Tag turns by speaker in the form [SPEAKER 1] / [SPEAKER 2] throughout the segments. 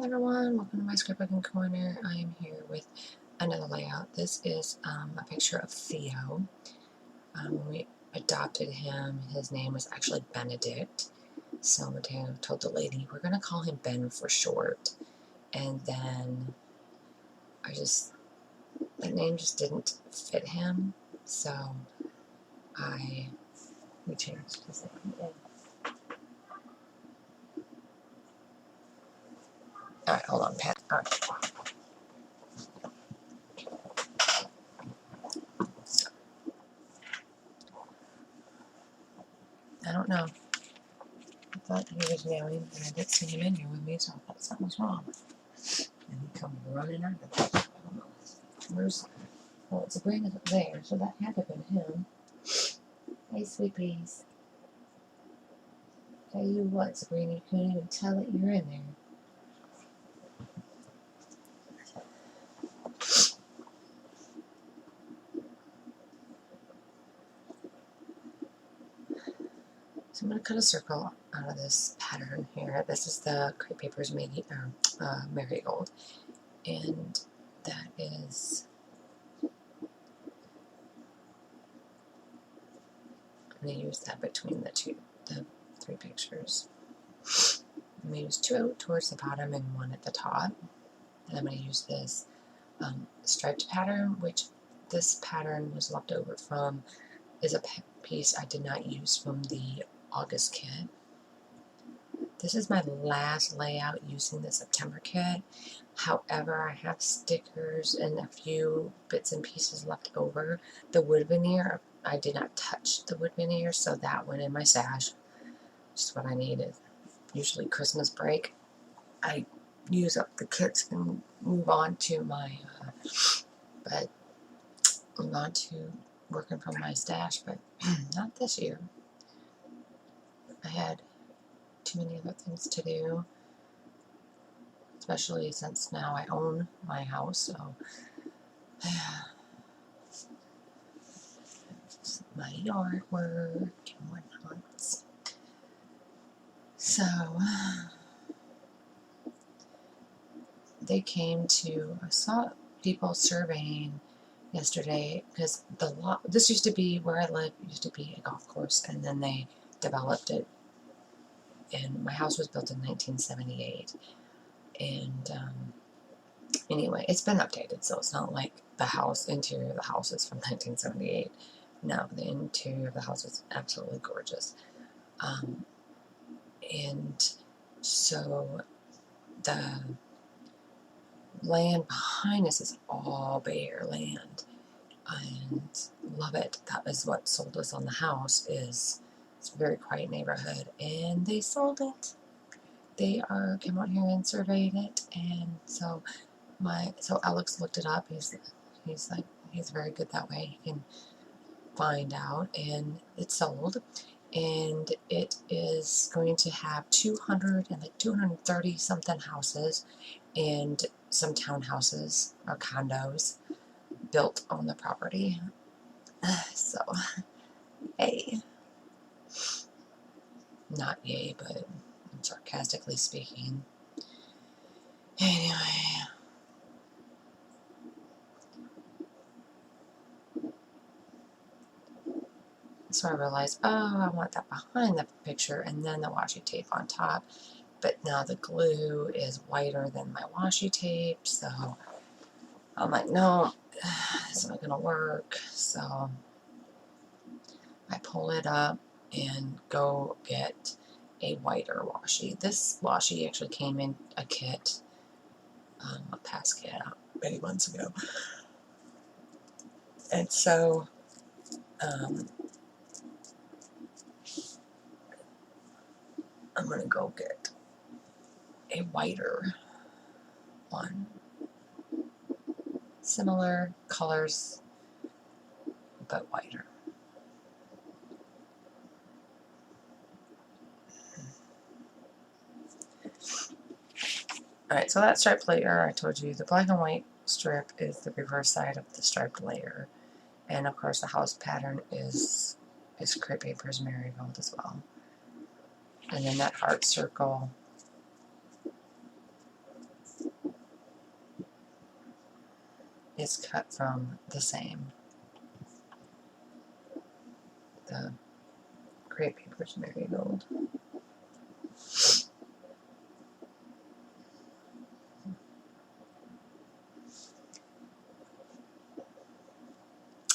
[SPEAKER 1] Everyone, welcome to my scrapbooking corner. I am here with another layout. This is a picture of Theo. When we adopted him, his name was actually Benedict. So Theo told the lady, we're going to call him Ben for short. And then that name just didn't fit him. So we changed his name. Alright, hold on, Pat. Alright. I don't know. I thought he was yelling, and I didn't see him in here with me, so I thought something was wrong. And he come running out of there. I don't know. Well, Sabrina isn't there, so that had to have been him. Hey, sweeties. Tell you what, Sabrina, you couldn't even tell that you're in there. So I'm going to cut a circle out of this pattern here. This is the crepe papers marigold, and that is. I'm going to use that between the three pictures. I'm going to use two towards the bottom and one at the top. And I'm going to use this striped pattern, which this pattern was left over from, is a piece I did not use from the August kit. This is my last layout using the September kit. However, I have stickers and a few bits and pieces left over. The wood veneer, I did not touch the wood veneer, so that went in my stash. Just what I needed. Usually Christmas break, I use up the kits and move on to working from my stash, but not this year. I had too many other things to do, especially since now I own my house, so my yard work and whatnot. So I saw people surveying yesterday, because this used to be where I live, used to be a golf course, and then they developed it, and my house was built in 1978, and anyway, it's been updated, so it's not like the interior of the house is from 1978. No, the interior of the house is absolutely gorgeous. And so the land behind us is all bare land, and love it. That is what sold us on the house. It's a very quiet neighborhood, and they sold it. They came out here and surveyed it, and so Alex looked it up. He's very good that way. He can find out, and it's sold, and it is going to have 230 something houses and some townhouses or condos built on the property. So, yay. Not yay, but I'm sarcastically speaking. Anyway. So I realized, I want that behind the picture and then the washi tape on top. But now the glue is whiter than my washi tape, so I'm like, no, it's not going to work. So I pull it up and go get a whiter washi. This washi actually came in a kit, a past kit, many months ago. And so I'm going to go get a whiter one. Similar colors, but whiter. Alright, so that striped layer, I told you, the black and white strip is the reverse side of the striped layer. And of course the house pattern is crepe papers marigold as well. And then that heart circle is cut from the same. The crepe paper is marigold.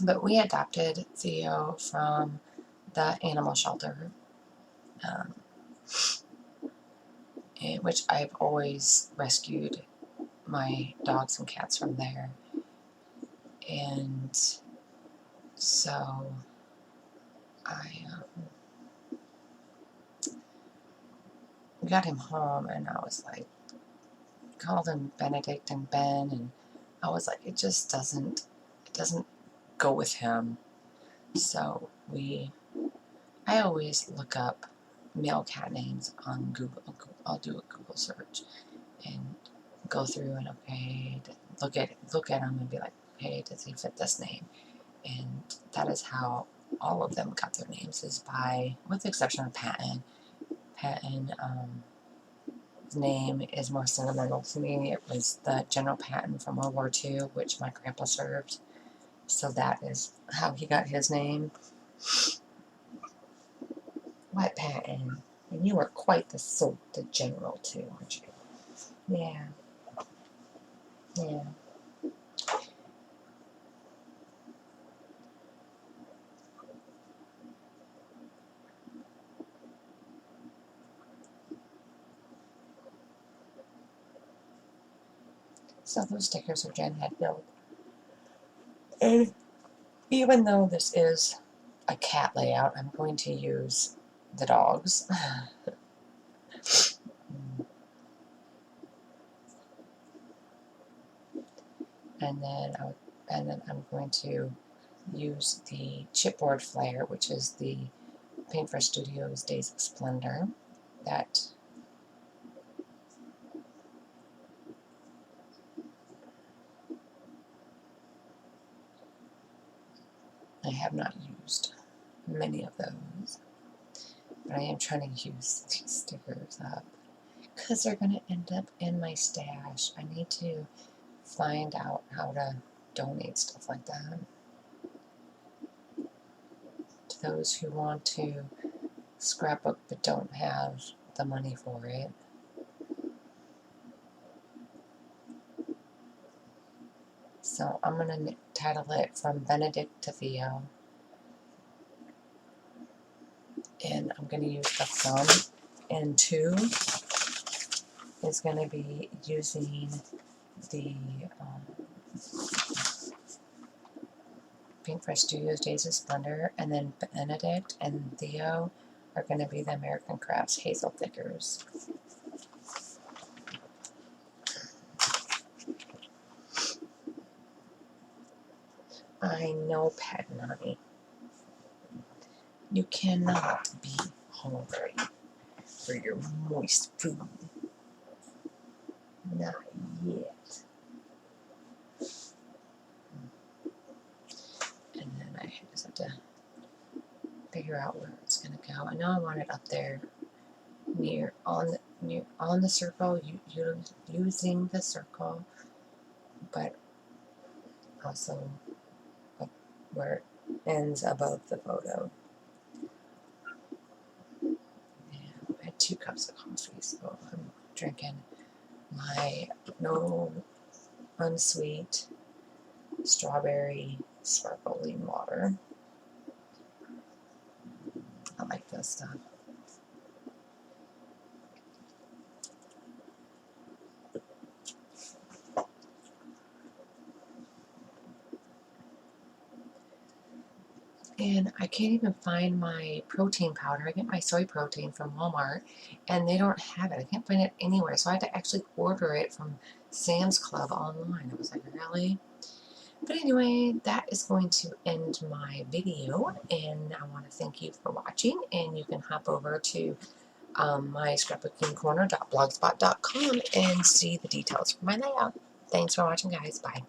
[SPEAKER 1] But we adopted Theo from the animal shelter, which I've always rescued my dogs and cats from there. And so I got him home, and I was like, called him Benedict and Ben, and I was like, it doesn't go with him. So I always look up male cat names on Google. I'll do a Google search and go through and look at them and be like, okay, does he fit this name? And that is how all of them got their names, is by, with the exception of Patton. Patton, his name is more sentimental to me. It was the General Patton from World War II, which my grandpa served. So that is how he got his name. What Patton? And you were quite the general too, aren't you? Yeah. Yeah. So those stickers are Jen had built. And even though this is a cat layout, I'm going to use the dogs. and then I'm going to use the chipboard flare, which is the Paintbrush Studios Days of Splendor. That I have not used many of those, but I am trying to use these stickers up because they're going to end up in my stash. I need to find out how to donate stuff like that to those who want to scrapbook but don't have the money for it. So I'm going to title it From Benedict to Theo. And I'm going to use the from, and to is going to be using the Paintbrush Studios Days of Splendor, and then Benedict and Theo are going to be the American Crafts Hazel Thickers. I know, Patton, honey. You cannot be hungry for your moist food. Not yet. And then I just have to figure out where it's going to go. I know I want it up there on the circle, using the circle, but also where it ends above the photo. And I had 2 cups of coffee, so I'm drinking my no unsweet strawberry sparkling water. I like this stuff. And I can't even find my protein powder. I get my soy protein from Walmart, and they don't have it. I can't find it anywhere. So I had to actually order it from Sam's Club online. I was like, really? But anyway, that is going to end my video, and I want to thank you for watching. And you can hop over to my scrapbookingcorner.blogspot.com and see the details for my layout. Thanks for watching, guys. Bye.